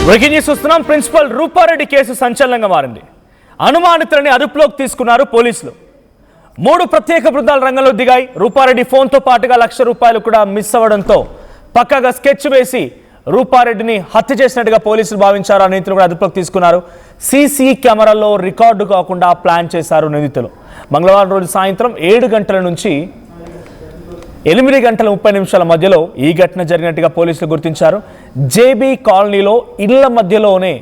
Breaking news చూస్తున్నాం. Principal Rupa Reddy case సంచలనంగా మారింది. అనుమానితులని అదుపులోకి తీసుకున్నారు పోలీసులు. 3 ప్రత్యేక బృందాలు రంగంలో దిగాయి. రూపారెడ్డి ఫోన్తో పాటుగా ₹1,00,000 కూడా మిస్ అవ్వడంతో పక్కగా స్కెచ్ వేసి రూపారెడ్డిని హత్య చేసినట్టుగా పోలీసులు భావించారు. ఆ నిందితులు కూడా అదుపులోకి తీసుకున్నారు. సీసీ కెమెరాలో రికార్డు కాకుండా ప్లాన్ చేశారు నిందితులు. మంగళవారం రోజు సాయంత్రం 7 గంటల నుంచి 8:30 మధ్యలో ఈ ఘటన జరిగినట్టుగా పోలీసులు గుర్తించారు. జేబీ కాలనీలో ఇళ్ల మధ్యలోనే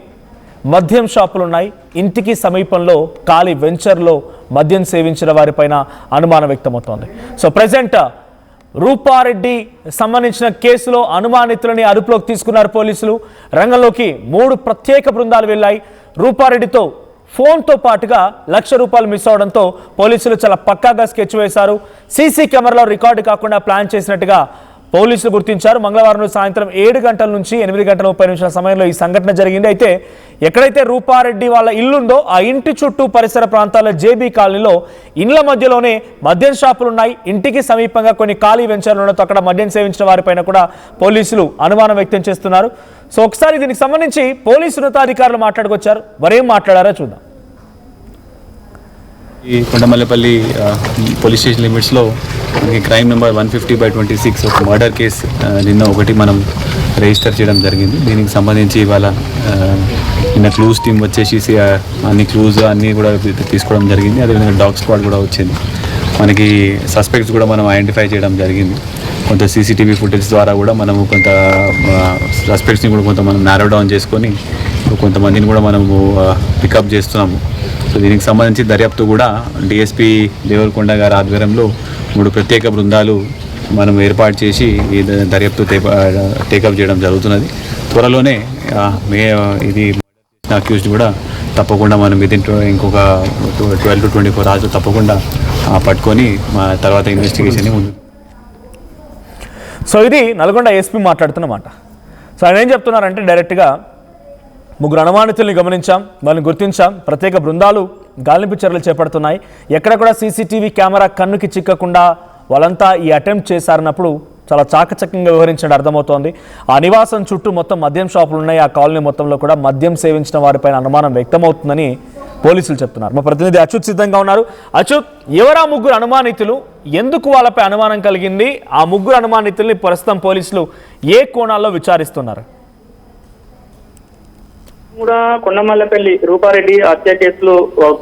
మద్యం షాపులున్నాయి. ఇంటికి సమీపంలో ఖాళీ వెంచర్లో మద్యం సేవించిన వారిపైన అనుమానం వ్యక్తమవుతోంది. సో ప్రెజెంట్ రూపారెడ్డి సంబంధించిన కేసులో అనుమానితులని అదుపులోకి తీసుకున్నారు పోలీసులు. రంగంలోకి 3 ప్రత్యేక బృందాలు వెళ్ళాయి. రూపారెడ్డితో ఫోన్తో పాటుగా ₹1,00,000 మిస్ అవడంతో పోలీసులు చాలా పక్కాగా స్కెచ్ వేశారు. సీసీ కెమెరాలో రికార్డు కాకుండా ప్లాన్ చేసినట్టుగా పోలీసులు గుర్తించారు. మంగళవారం రోజు సాయంత్రం 7 గంటల నుంచి 8:30 సమయంలో ఈ సంఘటన జరిగింది. అయితే ఎక్కడైతే రూపారెడ్డి వాళ్ళ ఇల్లుందో ఆ ఇంటి చుట్టూ పరిసర ప్రాంతాల్లో జేబీ కాలనీలో ఇండ్ల మధ్యలోనే మద్యం షాపులు ఉన్నాయి. ఇంటికి సమీపంగా కొన్ని ఖాళీ వెంచర్లు ఉండడంతో అక్కడ మద్యం సేవించిన వారిపైన కూడా పోలీసులు అనుమానం వ్యక్తం చేస్తున్నారు. సో ఒకసారి దీనికి సంబంధించి పోలీసు ఉన్నతాధికారులు మాట్లాడుకొచ్చారు. మరేం మాట్లాడారో చూద్దాం. ఈ కొండమల్లపల్లి పోలీస్ స్టేషన్ లిమిట్స్లో మనకి క్రైమ్ నెంబర్ 150/26 ఒక మర్డర్ కేసు నిన్న ఒకటి మనం రిజిస్టర్ చేయడం జరిగింది. దీనికి సంబంధించి ఇవాళ నిన్న క్లూస్ టీమ్ వచ్చేసి అన్ని క్లూస్ అన్నీ కూడా తీసుకోవడం జరిగింది. అదేవిధంగా డాగ్ స్క్వాడ్ కూడా వచ్చింది. మనకి సస్పెక్ట్స్ కూడా మనం ఐడెంటిఫై చేయడం జరిగింది. కొంత సీసీటీవీ ఫుటేజ్ ద్వారా కూడా మనము కొంత సస్పెక్ట్స్ని కూడా కొంత మనం నారో డౌన్ చేసుకొని కొంతమందిని కూడా మనము పికప్ చేస్తున్నాము. సో దీనికి సంబంధించి దర్యాప్తు కూడా డిఎస్పీ దేవరకొండ గారి ఆధ్వర్యంలో 3 ప్రత్యేక బృందాలు మనం ఏర్పాటు చేసి ఈ దర్యాప్తు టేకప్ చేయడం జరుగుతున్నది. త్వరలోనే ఇది అక్యూజ్డ్ కూడా తప్పకుండా మనం ఇంకొక 12 to 24 hours తప్పకుండా పట్టుకొని మా తర్వాత ఇన్వెస్టిగేషన్ ముందు. సో ఇది నల్గొండ ఎస్పీ మాట్లాడుతున్నమాట. సో ఆయన ఏం చెప్తున్నారంటే డైరెక్ట్గా 3 అనుమానితుల్ని గమనించాం, వాళ్ళని గుర్తించాం, ప్రత్యేక బృందాలు గాలింపు చర్యలు చేపడుతున్నాయి. ఎక్కడ కూడా సీసీటీవీ కెమెరా కన్నుకి చిక్కకుండా వాళ్ళంతా ఈ అటెంప్ట్ చేశారన్నప్పుడు చాలా చాకచక్యంగా వ్యవహరించడం అర్థమవుతోంది. ఆ నివాసం చుట్టూ మొత్తం మద్యం షాపులు ఉన్నాయి. ఆ కాలనీ మొత్తంలో కూడా మద్యం సేవించిన వారిపైన అనుమానం వ్యక్తమవుతుందని పోలీసులు చెప్తున్నారు. మా ప్రతినిధి అచ్యుత్ సిద్ధంగా ఉన్నారు. అచ్యుత్, ఎవరా 3 అనుమానితులు, ఎందుకు వాళ్ళపై అనుమానం కలిగింది? ఆ 3 అనుమానితుల్ని ప్రస్తుతం పోలీసులు ఏ కోణాల్లో విచారిస్తున్నారు? కూడా కొండమల్లపల్లి రూపారెడ్డి హత్య కేసులో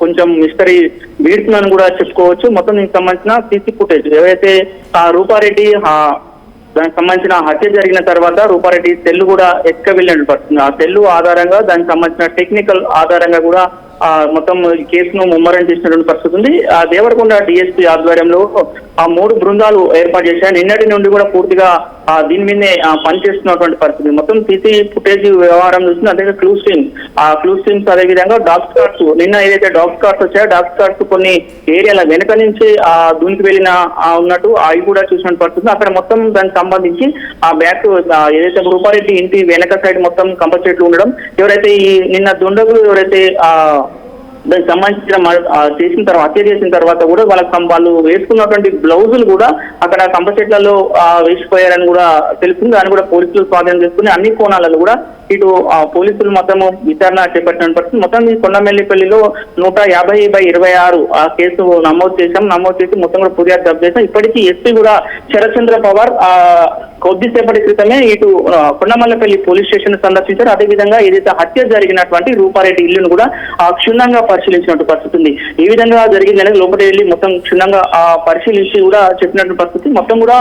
కొంచెం మిస్టరీ వీడుతుందని కూడా చెప్పుకోవచ్చు. మొత్తం దీనికి సంబంధించిన సీసీ ఫుటేజ్ ఏవైతే ఆ రూపారెడ్డి దానికి సంబంధించిన హత్య జరిగిన తర్వాత రూపారెడ్డి సెల్ కూడా వెళ్ళినట్టు పడుతుంది. ఆ సెల్ ఆధారంగా దానికి సంబంధించిన టెక్నికల్ ఆధారంగా కూడా మొత్తం కేసును ముమ్మరం చేసినటువంటి పరిస్థితి ఉంది. ఆ దేవరకొండ డిఎస్పీ ఆధ్వర్యంలో ఆ 3 బృందాలు ఏర్పాటు చేశారు. నిన్నటి నుండి కూడా పూర్తిగా దీని మీదనే పనిచేస్తున్నటువంటి పరిస్థితి. మొత్తం సీసీ ఫుటేజ్ వ్యవహారం చూస్తుంది. అదే క్లూస్ టీమ్స్ అదేవిధంగా డాగ్ స్క్వాడ్స్ నిన్న ఏదైతే డాగ్ స్క్వాడ్స్ వచ్చాయో డాగ్ స్క్వాడ్స్ కొన్ని ఏరియాల వెనక నుంచి దూనికి వెళ్ళిన ఉన్నట్టు అవి కూడా చూసినట్టు పరిస్థితి. అక్కడ మొత్తం దానికి సంబంధించి ఆ బ్యాక్ ఏదైతే రూపారెడ్డి ఇంటి వెనక సైడ్ మొత్తం కంప చెట్లు ఉండడం, ఎవరైతే ఈ నిన్న దుండగులు ఎవరైతే దానికి సంబంధించిన హత్య చేసిన తర్వాత కూడా వాళ్ళు వేసుకున్నటువంటి బ్లౌజులు కూడా అక్కడ కంప చెట్లలో వేసిపోయారని కూడా తెలుస్తుంది. దాన్ని కూడా పోలీసులు స్వాధీనం చేసుకుని అన్ని కోణాలలో కూడా ఇటు పోలీసులు మొత్తము విచారణ చేపట్టిన పరిస్థితి. మొత్తం ఈ కొండమల్లిపల్లిలో 150/26 కేసు నమోదు చేసి మొత్తం కూడా ఫిర్యాదు దర్జు చేసాం. ఇప్పటికీ ఎస్పీ కూడా శరత్చంద్ర పవార్ కొద్దిసేపటి క్రితమే ఇటు కొండమల్లపల్లి పోలీస్ స్టేషన్ సందర్శించారు. అదేవిధంగా ఏదైతే హత్య జరిగినటువంటి రూపారెడ్డి ఇల్లును కూడా క్షుణ్ణంగా పరిశీలించినట్టు పరిస్థితి ఉంది. ఏ విధంగా జరిగిందనేది లోపలి వెళ్ళి మొత్తం క్షుణ్ణంగా పరిశీలించి కూడా చెప్పినట్టు పరిస్థితి. మొత్తం కూడా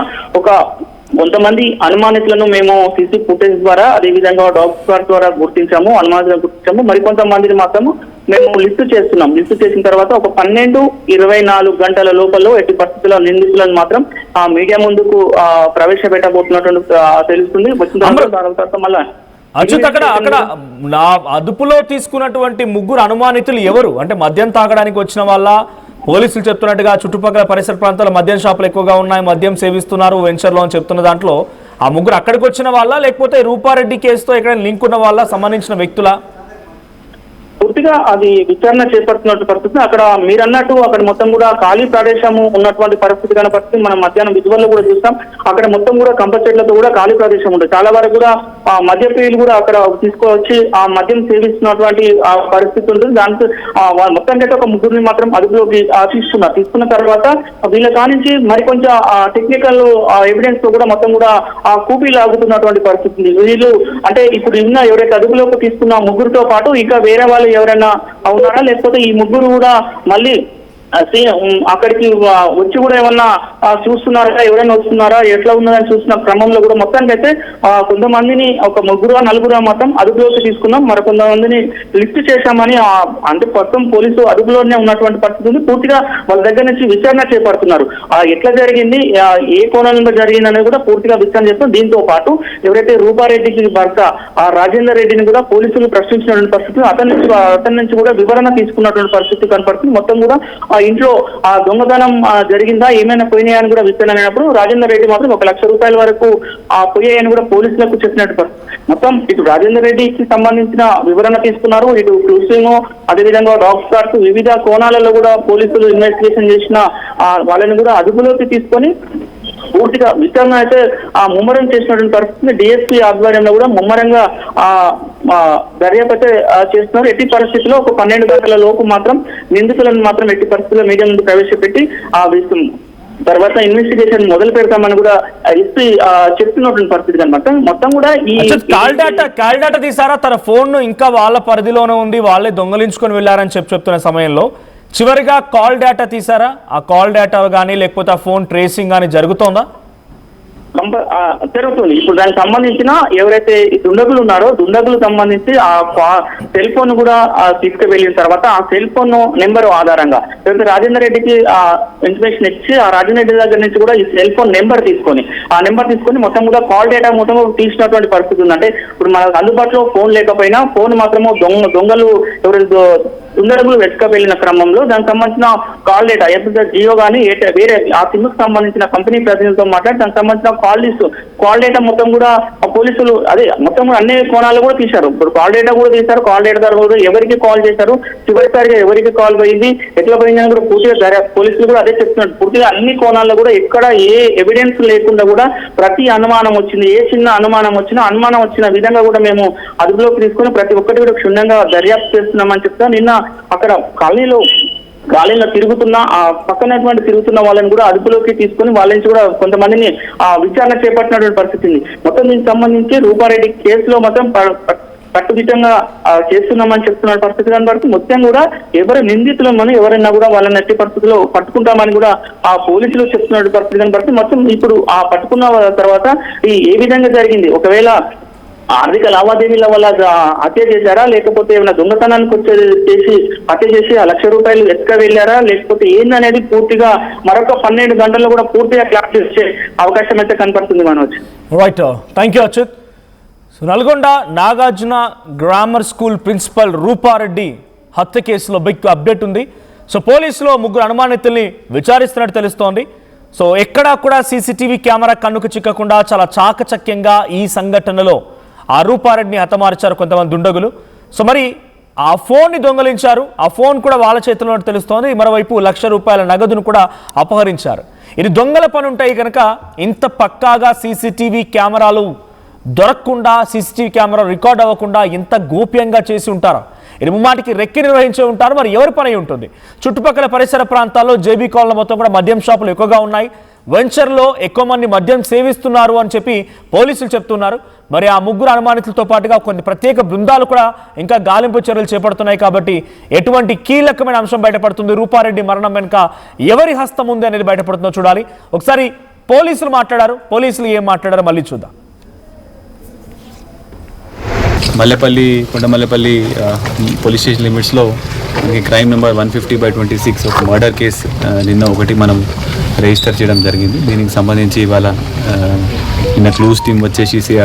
కొంతమంది అనుమానితులను మేము సీసీ ఫుటేజ్ ద్వారా అదేవిధంగా డాగ్ స్క్వాడ్ ద్వారా అనుమానితులను గుర్తించాము. మరికొంతమందిని మాత్రము మేము లిస్టు చేస్తున్నాం. లిస్టు చేసిన తర్వాత ఒక 12-24 గంటల లోపల ఎట్టి పరిస్థితుల్లో నిందితులను మాత్రం మీడియా ముందుకు ప్రవేశపెట్టబోతున్నట్టు తెలుస్తుంది. వచ్చిన తర్వాత మళ్ళా అచ్యుత్, అక్కడ నా అదుపులో తీసుకున్నటువంటి 3 అనుమానితులు ఎవరు? అంటే మద్యం తాగడానికి వచ్చిన వాళ్ళ? పోలీసులు చెప్తున్నట్టుగా చుట్టుపక్కల పరిసర ప్రాంతాల మద్యం షాపులు ఎక్కువగా ఉన్నాయి, మద్యం సేవిస్తున్నారు వెంచర్లో అని చెప్తున్న దాంట్లో ఆ 3 అక్కడికి వచ్చిన వాళ్ళ, లేకపోతే రూపారెడ్డి కేసుతో ఎక్కడైనా లింక్ ఉన్న వాళ్ళ, సంబంధించిన వ్యక్తుల? పూర్తిగా అది విచారణ చేపడుతున్నటువంటి పరిస్థితి. అక్కడ మీరు అన్నట్టు అక్కడ మొత్తం కూడా ఖాళీ ప్రదేశము ఉన్నటువంటి పరిస్థితి కనపడుతుంది. మనం మధ్యాహ్నం విజువల్లో కూడా చూస్తాం. అక్కడ మొత్తం కూడా కంప చెట్లతో కూడా ఖాళీ ప్రదేశం ఉంటుంది. చాలా వరకు కూడా మద్య ప్రియులు కూడా అక్కడ తీసుకొచ్చి ఆ మద్యం సేవిస్తున్నటువంటి పరిస్థితి ఉంటుంది. దాంతో మొత్తానికి ఒక ముగ్గురిని మాత్రం అదుపులోకి తీసుకున్న తర్వాత వీళ్ళ కానించి మరికొంచెం టెక్నికల్ ఎవిడెన్స్ తో కూడా మొత్తం కూడా కూపీ లాగుతున్నటువంటి పరిస్థితి. వీళ్ళు అంటే ఇప్పుడు ఉన్న ఎవరైతే అదుపులోకి తీసుకున్న ముగ్గురితో పాటు ఇంకా వేరే వాళ్ళు ఎవరైనా ఉన్నారా, లేకపోతే ఈ ముగ్గురు కూడా మళ్ళీ అక్కడికి వచ్చి కూడా ఏమన్నా చూస్తున్నారా, ఎవరైనా వస్తున్నారా, ఎట్లా ఉన్నదని చూస్తున్న క్రమంలో కూడా మొత్తానికి అయితే కొంతమందిని ఒక నలుగురు మాత్రం అదుపులోకి తీసుకున్నాం, మరికొంతమందిని లిఫ్ట్ చేశామని అంటే ప్రస్తుతం పోలీసు అదుపులోనే ఉన్నటువంటి పరిస్థితి ఉంది. పూర్తిగా వాళ్ళ దగ్గర నుంచి విచారణ చేపడుతున్నారు. ఎట్లా జరిగింది, ఏ కోణంలో జరిగింది అనేది కూడా పూర్తిగా విచారణ చేస్తాం. దీంతో పాటు ఎవరైతే రూపారెడ్డికి భర్త రాజేందర్ రెడ్డిని కూడా పోలీసులు ప్రశ్నించినటువంటి పరిస్థితి, అతని నుంచి కూడా వివరణ తీసుకున్నటువంటి పరిస్థితి కనపడుతుంది. మొత్తం కూడా ఇంట్లో దొంగతనం జరిగిందా, ఏమైనా పోయినాయని కూడా విచారణ అయినప్పుడు రాజేందర్ రెడ్డి మాత్రం 1 లక్ష రూపాయల వరకు పోయాయని కూడా పోలీసులకు చెప్పినట్టు మొత్తం ఇటు రాజేందర్ రెడ్డికి సంబంధించిన వివరణ తీసుకున్నారు. ఇటు క్రూసింగ్, అదేవిధంగా డాగ్ స్టార్స్ వివిధ కోణాలలో కూడా పోలీసులు ఇన్వెస్టిగేషన్ చేసిన వాళ్ళని కూడా అదుపులోకి తీసుకొని పూర్తిగా విచారణ అయితే ముమ్మరం చేసినటువంటి పరిస్థితి. డిఎస్పీ ఆధ్వర్యంలో కూడా ముమ్మరంగా దర్యాప్తు చేస్తున్నారు. ఎట్టి పరిస్థితుల్లో ఒక 12 గంటల లోపు మాత్రం నిందితులను మాత్రం ఎట్టి పరిస్థితుల్లో మీడియా ముందు ప్రవేశపెట్టి తర్వాత ఇన్వెస్టిగేషన్ మొదలు పెడతామని కూడా ఎస్పీ చెప్తున్నటువంటి పరిస్థితి అనమాట. మొత్తం కూడా ఈ కాల్ డేటా తీసారా, తన ఫోన్ ఇంకా వాళ్ళ పరిధిలోనే ఉంది, వాళ్ళే దొంగలించుకొని వెళ్ళారని చెప్తున్న సమయంలో చివరిగా కాల్ డేటా తీసారా? ఆ కాల్ డేటా కానీ లేకపోతే ఆ ఫోన్ ట్రేసింగ్ కానీ జరుగుతోందా? జరుగుతుంది. ఇప్పుడు దానికి సంబంధించిన ఎవరైతే దుండగులు ఉన్నారో దుండగులు సంబంధించి ఆ సెల్ ఫోన్ కూడా తీసుకువెళ్ళిన తర్వాత ఆ సెల్ ఫోన్ నెంబర్ ఆధారంగా లేకపోతే రాజేందర్ రెడ్డికి ఇన్ఫర్మేషన్ ఇచ్చి ఆ రాజేందర్ రెడ్డి దగ్గర నుంచి కూడా ఈ సెల్ ఫోన్ నెంబర్ తీసుకొని మొత్తం కూడా కాల్ డేటా మొత్తం తీసినటువంటి పరిస్థితి ఉంది. అంటే ఇప్పుడు మనకు అందుబాటులో ఫోన్ లేకపోయినా ఫోన్ మాత్రము దొంగలు ఎవరైతే దుండగులు వెతుకవెళ్ళిన క్రమంలో దానికి సంబంధించిన కాల్ డేటా ఎప్పుడు జియో కానీ వేరే ఆ సిమ్ కు సంబంధించిన కంపెనీ ప్రతినిధులతో మాట్లాడి దానికి సంబంధించిన కాల్ డేటా మొత్తం కూడా పోలీసులు మొత్తం కూడా అన్ని కోణాలు కూడా తీశారు. ఇప్పుడు కాల్ డేటా కూడా తీశారు. కాల్ డేటా ద్వారా ఎవరికి కాల్ చేశారు, చివరిసారిగా ఎవరికి కాల్ పోయింది, ఎట్లా పోయింది అని కూడా పూర్తిగా పోలీసులు కూడా అదే చెప్తున్నారు. పూర్తిగా అన్ని కోణాల్లో కూడా ఎక్కడ ఏ ఎవిడెన్స్ లేకుండా కూడా ప్రతి అనుమానం వచ్చింది, ఏ చిన్న అనుమానం వచ్చిన విధంగా కూడా మేము అదుపులోకి తీసుకొని ప్రతి ఒక్కటి కూడా క్షుణ్ణంగా దర్యాప్తు చేస్తున్నామని చెప్తా. నిన్న అక్కడ కాలనీలో తిరుగుతున్న తిరుగుతున్న వాళ్ళని కూడా అదుపులోకి తీసుకొని వాళ్ళ నుంచి కూడా కొంతమందిని విచారణ చేపట్టినటువంటి పరిస్థితి ఉంది. మొత్తం దీనికి సంబంధించి రూపారెడ్డి కేసులో మొత్తం కట్టుదిట్టంగా చేస్తున్నామని చెప్తున్న పరిస్థితి కనబడుతుంది. మొత్తం కూడా ఎవరు నిందితులను ఎవరైనా కూడా వాళ్ళని ఎట్టి పరిస్థితుల్లో పట్టుకుంటామని కూడా పోలీసులు చెప్తున్న పరిస్థితి కనబడుతుంది. మొత్తం ఇప్పుడు పట్టుకున్న తర్వాత ఏ విధంగా జరిగింది, ఒకవేళ ఆర్థిక లావాదేవీల వల్ల హత్య చేశారా, లేకపోతే ఏమైనా దొంగతనానికి చేసి హత్య చేసి 1 లక్ష రూపాయలు ఎత్తుక వెళ్ళారా, లేకపోతే ఏందనేది పూర్తిగా మరొక 12 గంటల్లో కూడా పూర్తిగా క్లాస్ చేసే అవకాశం అయితే కనపడుతుంది Manoj. Right, thank you Achyut. Nalgonda Nagarjuna grammar school principal Rupa Reddy హత్య కేసులో బిగ్ అప్డేట్ ఉంది. సో పోలీసులు 3 అనుమానితుల్ని విచారిస్తున్నట్టు తెలుస్తోంది. సో ఎక్కడా కూడా సీసీటీవీ కెమెరా కన్నుకు చిక్కకుండా చాలా చాకచక్యంగా ఈ సంఘటనలో ఆ రూపారెడ్డిని హతమార్చారు కొంతమంది దుండగులు. సో మరి ఆ ఫోన్ని దొంగలించారు, ఆ ఫోన్ కూడా వాళ్ళ చేతిలో తెలుస్తోంది. మరోవైపు 1 లక్ష రూపాయల నగదును కూడా అపహరించారు. ఇది దొంగల పని ఉంటాయి కనుక ఇంత పక్కాగా సీసీటీవీ కెమెరాలు దొరకకుండా, సీసీటీవీ కెమెరా రికార్డ్ అవ్వకుండా ఎంత గోప్యంగా చేసి ఉంటారు. ఇది ముమ్మాటికి రెక్కి నిర్వహించే ఉంటారు. మరి ఎవరి పని ఉంటుంది? చుట్టుపక్కల పరిసర ప్రాంతాల్లో జేబీ కాలనీ మొత్తం కూడా మద్యం షాపులు ఎక్కువగా ఉన్నాయి. వెంచర్లో ఎక్కువ మంది మద్యం సేవిస్తున్నారు అని చెప్పి పోలీసులు చెప్తున్నారు. మరి ఆ 3 అనుమానితులతో పాటుగా కొన్ని ప్రత్యేక బృందాలు కూడా ఇంకా గాలింపు చర్యలు చేపడుతున్నాయి. కాబట్టి ఎటువంటి కీలకమైన అంశం బయటపడుతుంది, రూపారెడ్డి మరణం వెనుక ఎవరి హస్తం ఉంది అనేది బయటపడుతుందో చూడాలి. ఒకసారి పోలీసులు మాట్లాడారు, పోలీసులు ఏం మాట్లాడారో మళ్ళీ చూద్దాం. కొండమల్లేపల్లి పోలీస్ స్టేషన్ లిమిట్స్లో మనకి క్రైమ్ నెంబర్ 150/26 ఒక మర్డర్ కేసు నిన్న ఒకటి మనం రిజిస్టర్ చేయడం జరిగింది. దీనికి సంబంధించి ఇవాళ నిన్న క్లూస్ టీమ్ వచ్చేసి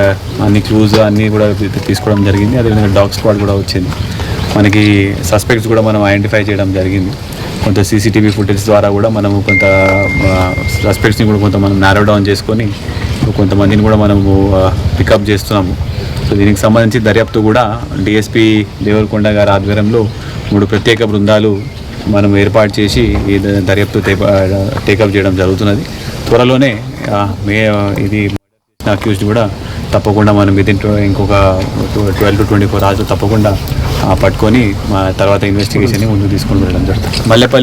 అన్ని క్లూస్ అన్నీ కూడా తీసుకోవడం జరిగింది. అదేవిధంగా డాగ్ స్క్వాడ్ కూడా వచ్చింది. మనకి సస్పెక్ట్స్ కూడా మనం ఐడెంటిఫై చేయడం జరిగింది. కొంత సీసీటీవీ ఫుటేజ్ ద్వారా కూడా మనము కొంత సస్పెక్ట్స్ని కూడా మనం నారో డౌన్ చేసుకొని కొంతమందిని కూడా మనము పికప్ చేస్తున్నాము. సో దీనికి సంబంధించి దర్యాప్తు కూడా డిఎస్పీ దేవరకొండ గారి ఆధ్వర్యంలో 3 ప్రత్యేక బృందాలు మనం ఏర్పాటు చేసి ఈ దర్యాప్తు టేకప్ చేయడం జరుగుతున్నది. త్వరలోనే ఇది అక్యూజ్డ్ కూడా తప్పకుండా మనం ఇంకొక 12 to 24 hours తప్పకుండా పట్టుకొని తర్వాత ఇన్వెస్టిగేషన్ ముందుకు తీసుకొని వెళ్ళడం జరుగుతుంది. మల్లెపల్లి